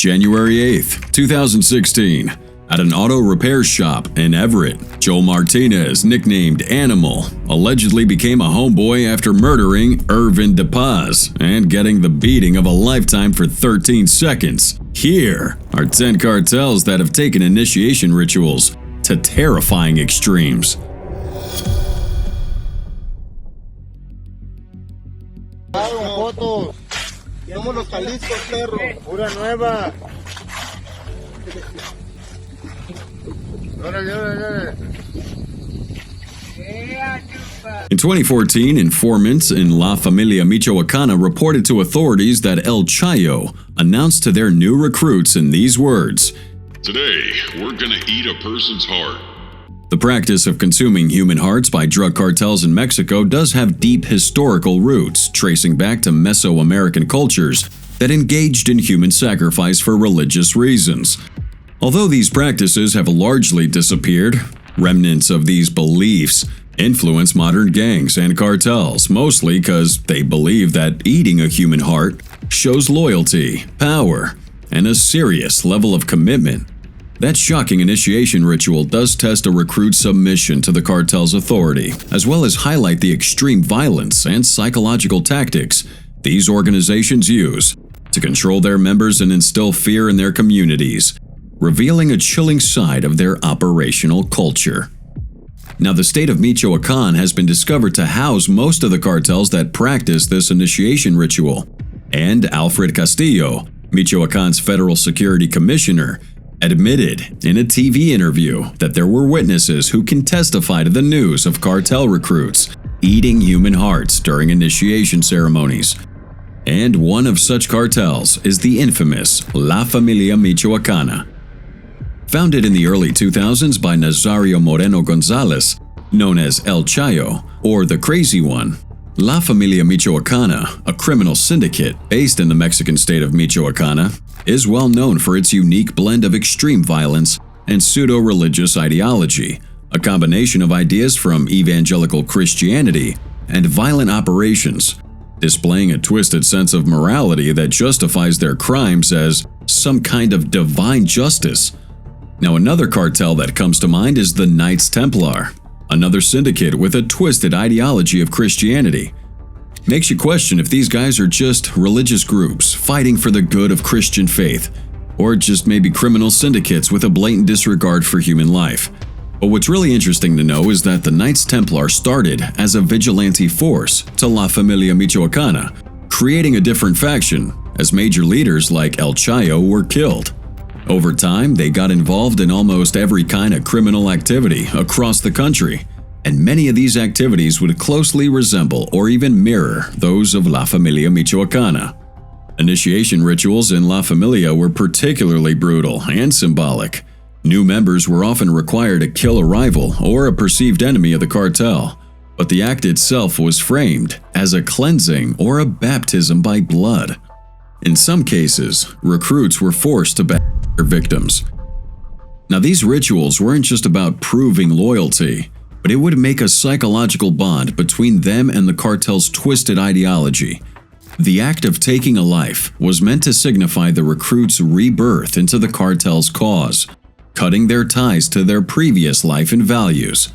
January 8th, 2016. At an auto repair shop in Everett, Joel Martinez, nicknamed Animal, allegedly became a homeboy after murdering Irvin DePaz and getting the beating of a lifetime for 13 seconds. Here are 10 cartels that have taken initiation rituals to terrifying extremes. In 2014, informants in La Familia Michoacana reported to authorities that El Chayo announced to their new recruits in these words, "Today, we're gonna eat a person's heart." The practice of consuming human hearts by drug cartels in Mexico does have deep historical roots, tracing back to Mesoamerican cultures that engaged in human sacrifice for religious reasons. Although these practices have largely disappeared, remnants of these beliefs influence modern gangs and cartels, mostly because they believe that eating a human heart shows loyalty, power, and a serious level of commitment. That shocking initiation ritual does test a recruit's submission to the cartel's authority, as well as highlight the extreme violence and psychological tactics these organizations use to control their members and instill fear in their communities, revealing a chilling side of their operational culture. Now, the state of Michoacan has been discovered to house most of the cartels that practice this initiation ritual, and Alfred Castillo, Michoacan's federal security commissioner, admitted in a TV interview that there were witnesses who can testify to the news of cartel recruits eating human hearts during initiation ceremonies. And one of such cartels is the infamous La Familia Michoacana. Founded in the early 2000s by Nazario Moreno Gonzalez, known as El Chayo, or the Crazy One, La Familia Michoacana, a criminal syndicate based in the Mexican state of Michoacana, is well known for its unique blend of extreme violence and pseudo-religious ideology, a combination of ideas from evangelical Christianity and violent operations, displaying a twisted sense of morality that justifies their crimes as some kind of divine justice. Now, another cartel that comes to mind is the Knights Templar, another syndicate with a twisted ideology of Christianity. Makes you question if these guys are just religious groups fighting for the good of Christian faith, or just maybe criminal syndicates with a blatant disregard for human life. But what's really interesting to know is that the Knights Templar started as a vigilante force to La Familia Michoacana, creating a different faction, as major leaders like El Chayo were killed. Over time, they got involved in almost every kind of criminal activity across the country, and many of these activities would closely resemble or even mirror those of La Familia Michoacana. Initiation rituals in La Familia were particularly brutal and symbolic. New members were often required to kill a rival or a perceived enemy of the cartel, but the act itself was framed as a cleansing or a baptism by blood. In some cases, recruits were forced to baptize their victims. Now, these rituals weren't just about proving loyalty, but it would make a psychological bond between them and the cartel's twisted ideology. The act of taking a life was meant to signify the recruit's rebirth into the cartel's cause, cutting their ties to their previous life and values.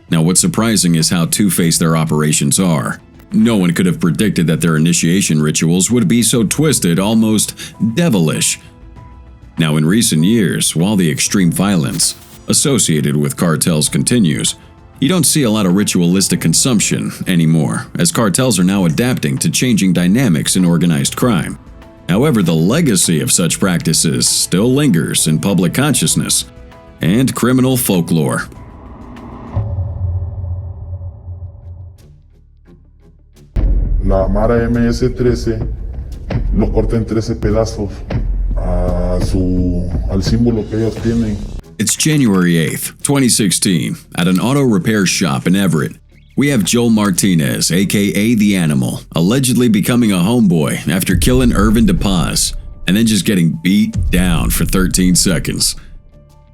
Now, what's surprising is how two-faced their operations are. No one could have predicted that their initiation rituals would be so twisted, almost devilish. Now, in recent years, while the extreme violence associated with cartels continues, you don't see a lot of ritualistic consumption anymore, as cartels are now adapting to changing dynamics in organized crime. However, the legacy of such practices still lingers in public consciousness and criminal folklore. La Mara MS-13 los corta en 13 pedazos al símbolo que ellos tienen. It's January 8th, 2016, at an auto repair shop in Everett. We have Joel Martinez, aka The Animal, allegedly becoming a homeboy after killing Irvin DePaz, and then just getting beat down for 13 seconds.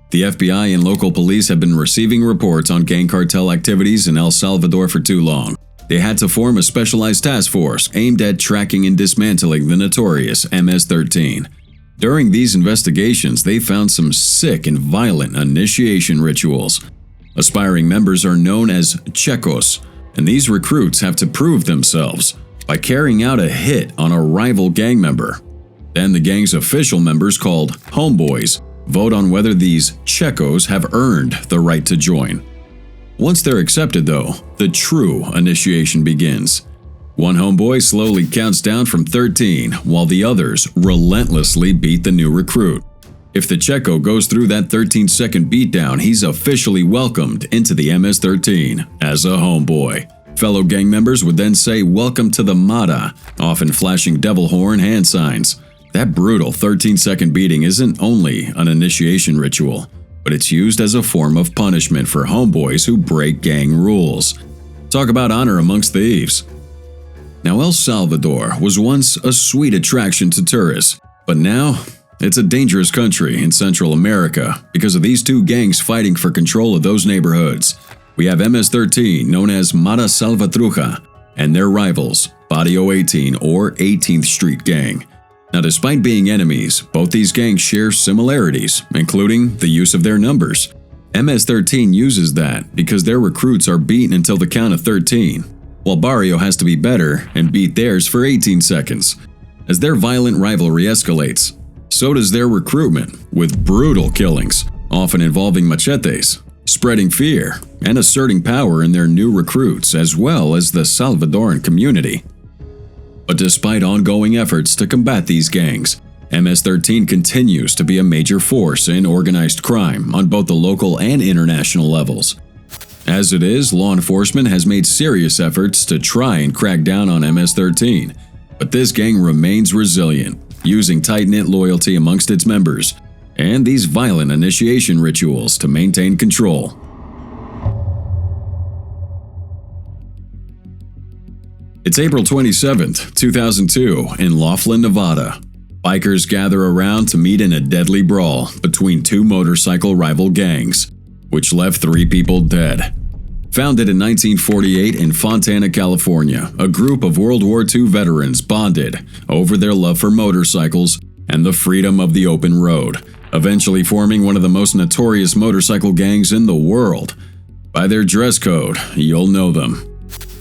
The FBI and local police have been receiving reports on gang cartel activities in El Salvador for too long. They had to form a specialized task force aimed at tracking and dismantling the notorious MS-13. During these investigations, they found some sick and violent initiation rituals. Aspiring members are known as checos, and these recruits have to prove themselves by carrying out a hit on a rival gang member. Then the gang's official members, called homeboys, vote on whether these checos have earned the right to join. Once they're accepted, though, the true initiation begins. One homeboy slowly counts down from 13, while the others relentlessly beat the new recruit. If the checo goes through that 13-second beatdown, he's officially welcomed into the MS-13 as a homeboy. Fellow gang members would then say "Welcome to the Mata," often flashing devil horn hand signs. That brutal 13-second beating isn't only an initiation ritual, but it's used as a form of punishment for homeboys who break gang rules. Talk about honor amongst thieves. Now, El Salvador was once a sweet attraction to tourists, but now it's a dangerous country in Central America because of these two gangs fighting for control of those neighborhoods. We have MS-13, known as Mata Salvatrucha, and their rivals, Barrio 18 or 18th Street Gang. Now, despite being enemies, both these gangs share similarities, including the use of their numbers. MS-13 uses that because their recruits are beaten until the count of 13, while Barrio has to be better and beat theirs for 18 seconds. As their violent rivalry escalates, so does their recruitment, with brutal killings, often involving machetes, spreading fear, and asserting power in their new recruits as well as the Salvadoran community. But despite ongoing efforts to combat these gangs, MS-13 continues to be a major force in organized crime on both the local and international levels. As it is, law enforcement has made serious efforts to try and crack down on MS-13, but this gang remains resilient, using tight-knit loyalty amongst its members and these violent initiation rituals to maintain control. It's April 27, 2002, in Laughlin, Nevada. Bikers gather around to meet in a deadly brawl between two motorcycle rival gangs, which left 3 people dead. Founded in 1948 in Fontana, California, a group of World War II veterans bonded over their love for motorcycles and the freedom of the open road, eventually forming one of the most notorious motorcycle gangs in the world. By their dress code, you'll know them.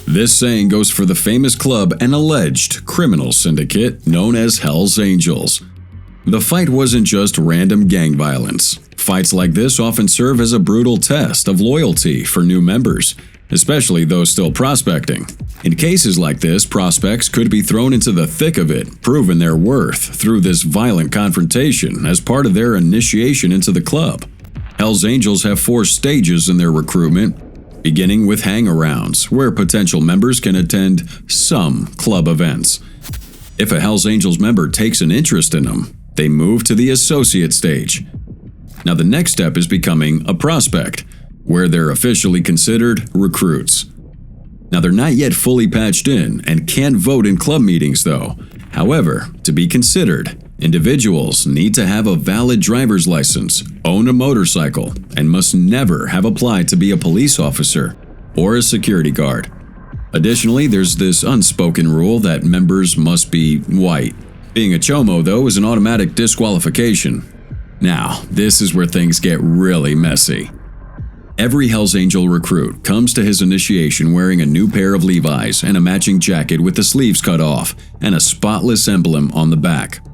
This saying goes for the famous club and alleged criminal syndicate known as Hell's Angels. The fight wasn't just random gang violence. Fights like this often serve as a brutal test of loyalty for new members, especially those still prospecting. In cases like this, prospects could be thrown into the thick of it, proving their worth through this violent confrontation as part of their initiation into the club. Hell's Angels have 4 stages in their recruitment, beginning with hang-arounds, where potential members can attend some club events. If a Hell's Angels member takes an interest in them, they move to the associate stage. Now, the next step is becoming a prospect, where they're officially considered recruits. Now, they're not yet fully patched in and can't vote in club meetings, though. However, to be considered, individuals need to have a valid driver's license, own a motorcycle, and must never have applied to be a police officer or a security guard. Additionally, there's this unspoken rule that members must be white. Being a chomo, though, is an automatic disqualification. Now, this is where things get really messy. Every Hell's Angel recruit comes to his initiation wearing a new pair of Levi's and a matching jacket with the sleeves cut off and a spotless emblem on the back.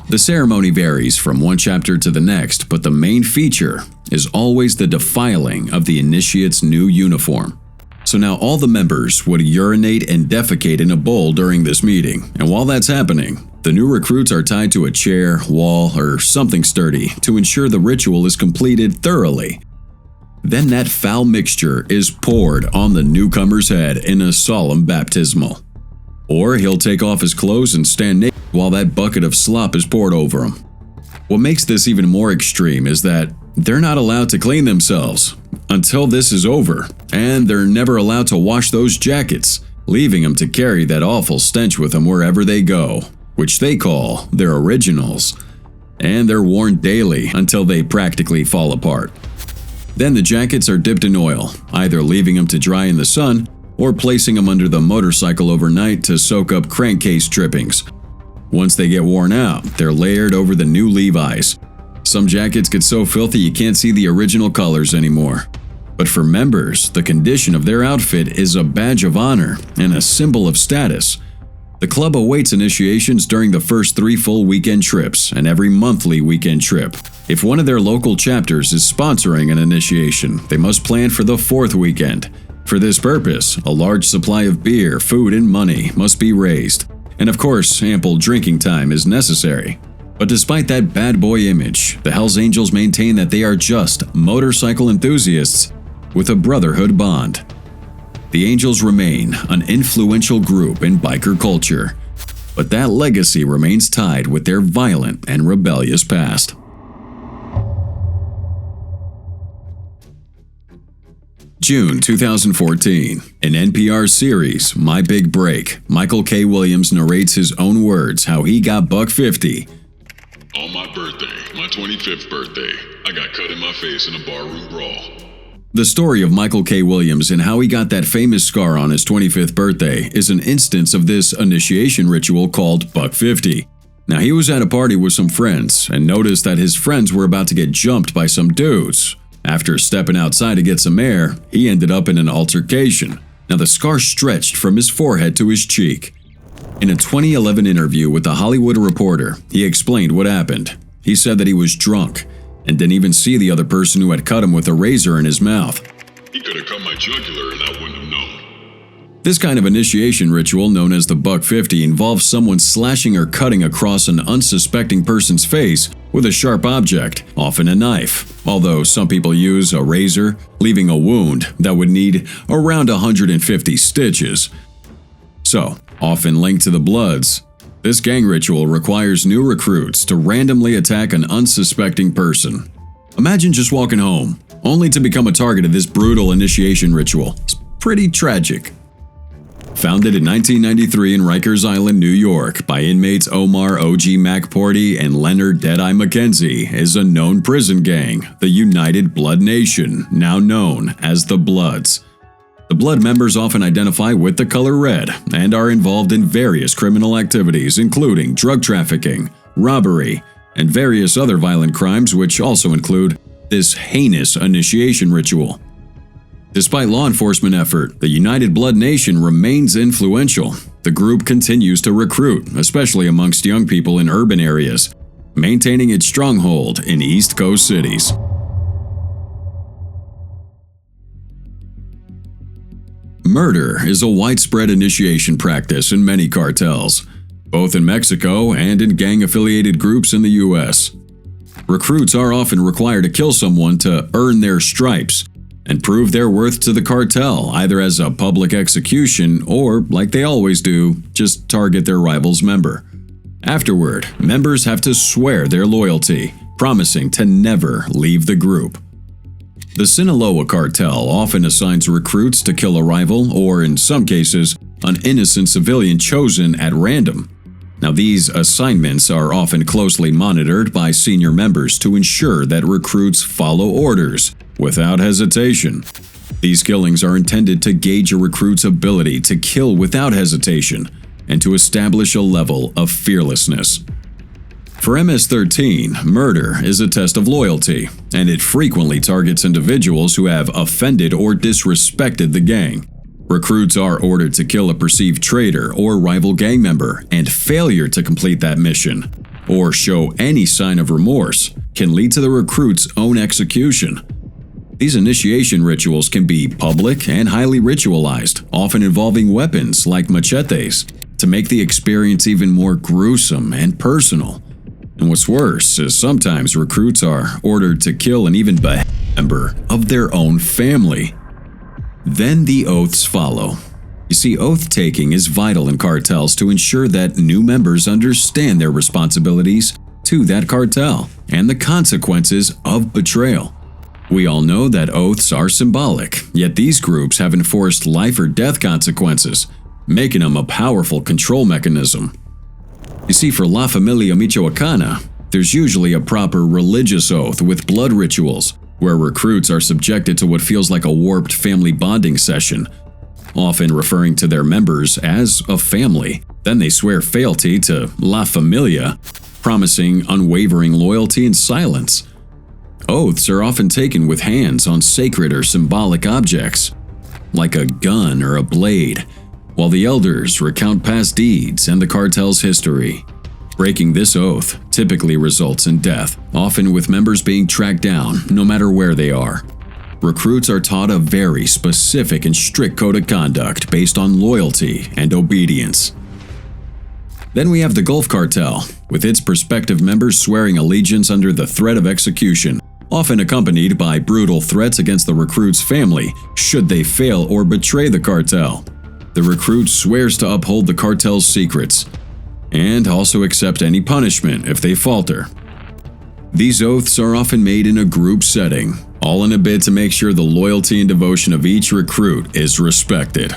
The ceremony varies from one chapter to the next, but the main feature is always the defiling of the initiate's new uniform. So now all the members would urinate and defecate in a bowl during this meeting, and while that's happening, the new recruits are tied to a chair, wall, or something sturdy to ensure the ritual is completed thoroughly. Then that foul mixture is poured on the newcomer's head in a solemn baptismal. Or he'll take off his clothes and stand naked while that bucket of slop is poured over him. What makes this even more extreme is that they're not allowed to clean themselves until this is over, and they're never allowed to wash those jackets, leaving them to carry that awful stench with them wherever they go, which they call their originals. And they're worn daily until they practically fall apart. Then the jackets are dipped in oil, either leaving them to dry in the sun or placing them under the motorcycle overnight to soak up crankcase drippings. Once they get worn out, they're layered over the new Levi's. Some jackets get so filthy you can't see the original colors anymore. But for members, the condition of their outfit is a badge of honor and a symbol of status. The club awaits initiations during the first 3 full weekend trips and every monthly weekend trip. If one of their local chapters is sponsoring an initiation, they must plan for the 4th weekend. For this purpose, a large supply of beer, food, and money must be raised. And of course, ample drinking time is necessary. But despite that bad boy image, the Hells Angels maintain that they are just motorcycle enthusiasts with a brotherhood bond. The Angels remain an influential group in biker culture, but that legacy remains tied with their violent and rebellious past. June 2014. In NPR's series, My Big Break, Michael K. Williams narrates his own words how he got $150. On my birthday, my 25th birthday, I got cut in my face in a barroom brawl. The story of Michael K. Williams and how he got that famous scar on his 25th birthday is an instance of this initiation ritual called $150. Now, he was at a party with some friends and noticed that his friends were about to get jumped by some dudes. After stepping outside to get some air, he ended up in an altercation. Now, the scar stretched from his forehead to his cheek. In a 2011 interview with The Hollywood Reporter, he explained what happened. He said that he was drunk and didn't even see the other person who had cut him with a razor in his mouth. He could have cut my jugular and I wouldn't have known. This kind of initiation ritual, known as the $150, involves someone slashing or cutting across an unsuspecting person's face with a sharp object, often a knife, although some people use a razor, leaving a wound that would need around 150 stitches. So, often linked to the Bloods, this gang ritual requires new recruits to randomly attack an unsuspecting person. Imagine just walking home, only to become a target of this brutal initiation ritual. It's pretty tragic. Founded in 1993 in Rikers Island, New York, by inmates Omar O.G. McPorty and Leonard Deadeye McKenzie, is a known prison gang, the United Blood Nation, now known as the Bloods. The Blood members often identify with the color red and are involved in various criminal activities, including drug trafficking, robbery, and various other violent crimes, which also include this heinous initiation ritual. Despite law enforcement effort, the United Blood Nation remains influential. The group continues to recruit, especially amongst young people in urban areas, maintaining its stronghold in East Coast cities. Murder is a widespread initiation practice in many cartels, both in Mexico and in gang-affiliated groups in the U.S. Recruits are often required to kill someone to earn their stripes and prove their worth to the cartel, either as a public execution or, like they always do, just target their rival's member. Afterward, members have to swear their loyalty, promising to never leave the group. The Sinaloa cartel often assigns recruits to kill a rival or, in some cases, an innocent civilian chosen at random. Now, these assignments are often closely monitored by senior members to ensure that recruits follow orders without hesitation. These killings are intended to gauge a recruit's ability to kill without hesitation and to establish a level of fearlessness. For MS-13, murder is a test of loyalty, and it frequently targets individuals who have offended or disrespected the gang. Recruits are ordered to kill a perceived traitor or rival gang member, and failure to complete that mission, or show any sign of remorse, can lead to the recruit's own execution. These initiation rituals can be public and highly ritualized, often involving weapons like machetes, to make the experience even more gruesome and personal. And what's worse is sometimes recruits are ordered to kill an even beheaded member of their own family. Then the oaths follow. You see, oath-taking is vital in cartels to ensure that new members understand their responsibilities to that cartel and the consequences of betrayal. We all know that oaths are symbolic, yet these groups have enforced life or death consequences, making them a powerful control mechanism. You see, for La Familia Michoacana, there's usually a proper religious oath with blood rituals, where recruits are subjected to what feels like a warped family bonding session, often referring to their members as a family, Then they swear fealty to La Familia, promising unwavering loyalty and silence. Oaths are often taken with hands on sacred or symbolic objects, like a gun or a blade, while the elders recount past deeds and the cartel's history. Breaking this oath typically results in death, often with members being tracked down no matter where they are. Recruits are taught a very specific and strict code of conduct based on loyalty and obedience. Then we have the Gulf Cartel, with its prospective members swearing allegiance under the threat of execution, often accompanied by brutal threats against the recruit's family should they fail or betray the cartel. The recruit swears to uphold the cartel's secrets and also accept any punishment if they falter. These oaths are often made in a group setting, all in a bid to make sure the loyalty and devotion of each recruit is respected.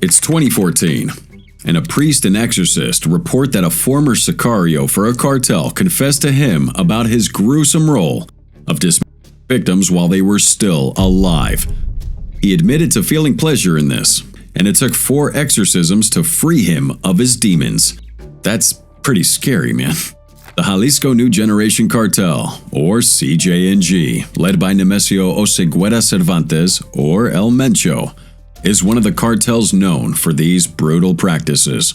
It's 2014, and a priest and exorcist report that a former sicario for a cartel confessed to him about his gruesome role of dismissing victims while they were still alive. He admitted to feeling pleasure in this, and it took 4 exorcisms to free him of his demons. That's pretty scary, man. The Jalisco New Generation Cartel, or CJNG, led by Nemesio Oseguera Cervantes, or El Mencho, is one of the cartels known for these brutal practices.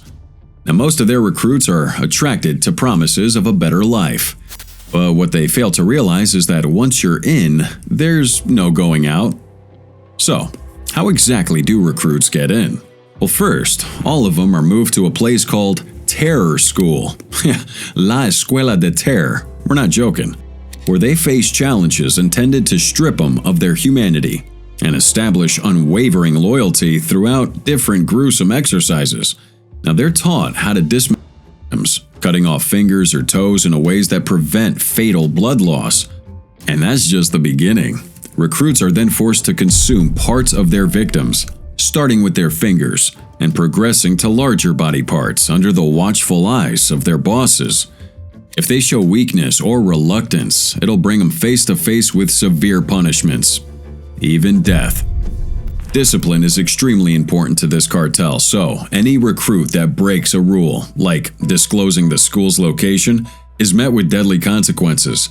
Now, most of their recruits are attracted to promises of a better life. But what they fail to realize is that once you're in, there's no going out. So, how exactly do recruits get in? Well, first, all of them are moved to a place called Terror School. La Escuela de Terror. We're not joking. Where they face challenges intended to strip them of their humanity and establish unwavering loyalty throughout different gruesome exercises. Now, they're taught how to dismiss victims, cutting off fingers or toes in ways that prevent fatal blood loss. And that's just the beginning. Recruits are then forced to consume parts of their victims, starting with their fingers and progressing to larger body parts under the watchful eyes of their bosses. If they show weakness or reluctance, it'll bring them face to face with severe punishments, even death. Discipline is extremely important to this cartel, so any recruit that breaks a rule, like disclosing the school's location, is met with deadly consequences.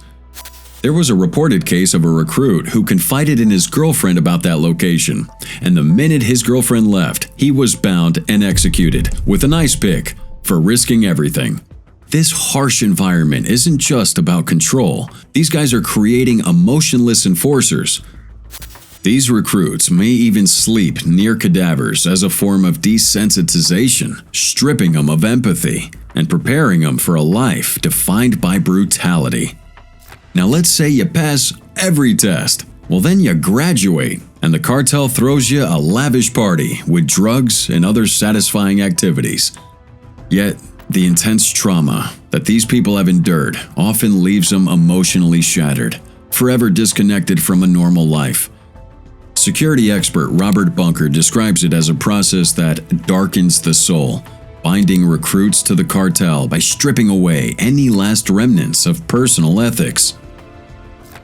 There was a reported case of a recruit who confided in his girlfriend about that location, and the minute his girlfriend left, he was bound and executed with an ice pick for risking everything. This harsh environment isn't just about control. These guys are creating emotionless enforcers. These recruits may even sleep near cadavers as a form of desensitization, stripping them of empathy and preparing them for a life defined by brutality. Now let's say you pass every test. Well, then you graduate, and the cartel throws you a lavish party with drugs and other satisfying activities. Yet, the intense trauma that these people have endured often leaves them emotionally shattered, forever disconnected from a normal life. Security expert Robert Bunker describes it as a process that darkens the soul, binding recruits to the cartel by stripping away any last remnants of personal ethics.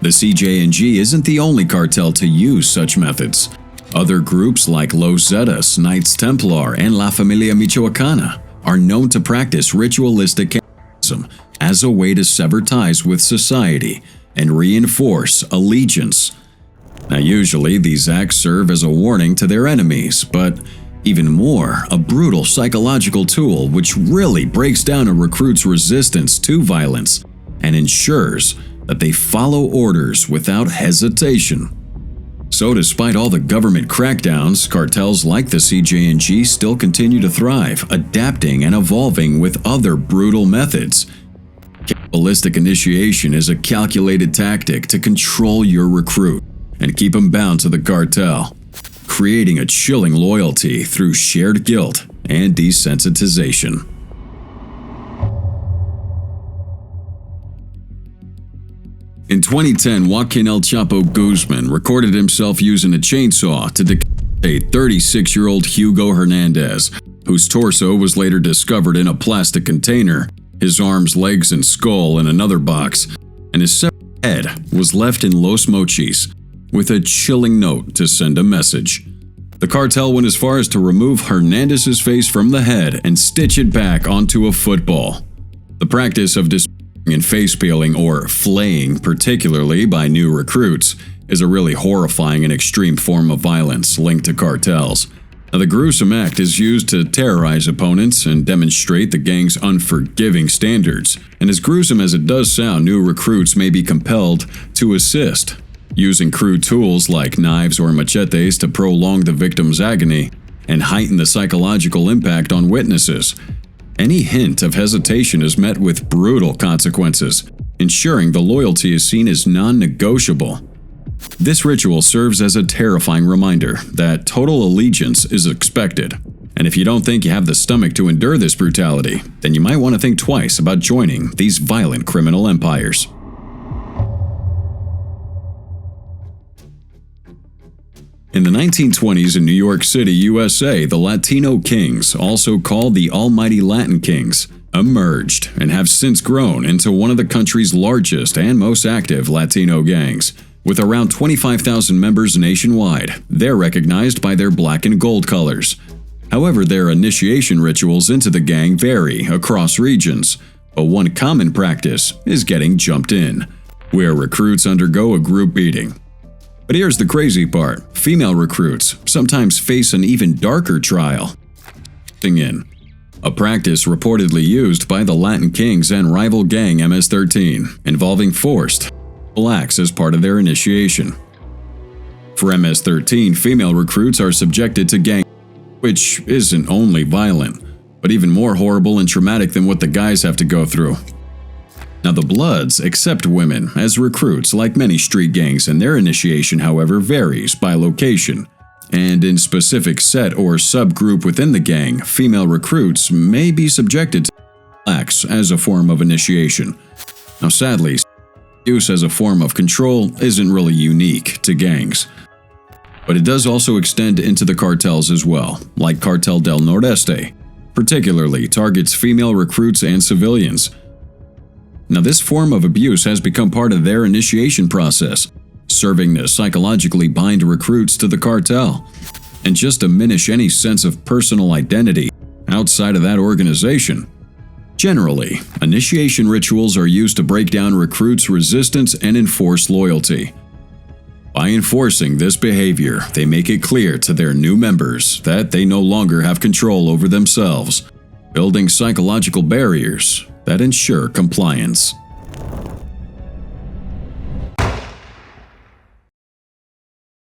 The CJNG isn't the only cartel to use such methods. Other groups like Los Zetas, Knights Templar, and La Familia Michoacana are known to practice ritualistic cannibalism as a way to sever ties with society and reinforce allegiance. Now, usually these acts serve as a warning to their enemies, but even more, a brutal psychological tool which really breaks down a recruit's resistance to violence and ensures that they follow orders without hesitation. So despite all the government crackdowns, cartels like the CJNG still continue to thrive, adapting and evolving with other brutal methods. Cannibalistic initiation is a calculated tactic to control your recruit and keep them bound to the cartel, creating a chilling loyalty through shared guilt and desensitization. In 2010, Joaquin El Chapo Guzman recorded himself using a chainsaw to decapitate 36-year-old Hugo Hernandez, whose torso was later discovered in a plastic container, his arms, legs, and skull in another box, and his severed head was left in Los Mochis, with a chilling note to send a message. The cartel went as far as to remove Hernandez's face from the head and stitch it back onto a football. The practice of dismissing and face peeling, or flaying, particularly by new recruits, is a really horrifying and extreme form of violence linked to cartels. Now, the gruesome act is used to terrorize opponents and demonstrate the gang's unforgiving standards. And as gruesome as it does sound, new recruits may be compelled to assist, using crude tools like knives or machetes to prolong the victim's agony and heighten the psychological impact on witnesses. Any hint of hesitation is met with brutal consequences, ensuring the loyalty is seen as non-negotiable. This ritual serves as a terrifying reminder that total allegiance is expected. And if you don't think you have the stomach to endure this brutality, then you might want to think twice about joining these violent criminal empires. In the 1920s in New York City, USA, the Latino Kings, also called the Almighty Latin Kings, emerged and have since grown into one of the country's largest and most active Latino gangs. With around 25,000 members nationwide, they're recognized by their black and gold colors. However, their initiation rituals into the gang vary across regions, but one common practice is getting jumped in, where recruits undergo a group beating. But here's the crazy part. Female recruits sometimes face an even darker trial. A practice reportedly used by the Latin Kings and rival gang MS-13, involving forced acts as part of their initiation. For MS-13, female recruits are subjected to gang, which isn't only violent, but even more horrible and traumatic than what the guys have to go through. Now, the Bloods accept women as recruits like many street gangs, and their initiation, however, varies by location. And in specific set or subgroup within the gang, female recruits may be subjected to acts as a form of initiation. Now, sadly, use as a form of control isn't really unique to gangs. But it does also extend into the cartels as well, like Cartel del Nordeste, particularly targets female recruits and civilians. Now, this form of abuse has become part of their initiation process, serving to psychologically bind recruits to the cartel, and just diminish any sense of personal identity outside of that organization. Generally, initiation rituals are used to break down recruits' resistance and enforce loyalty. By enforcing this behavior, they make it clear to their new members that they no longer have control over themselves, building psychological barriers that ensure compliance.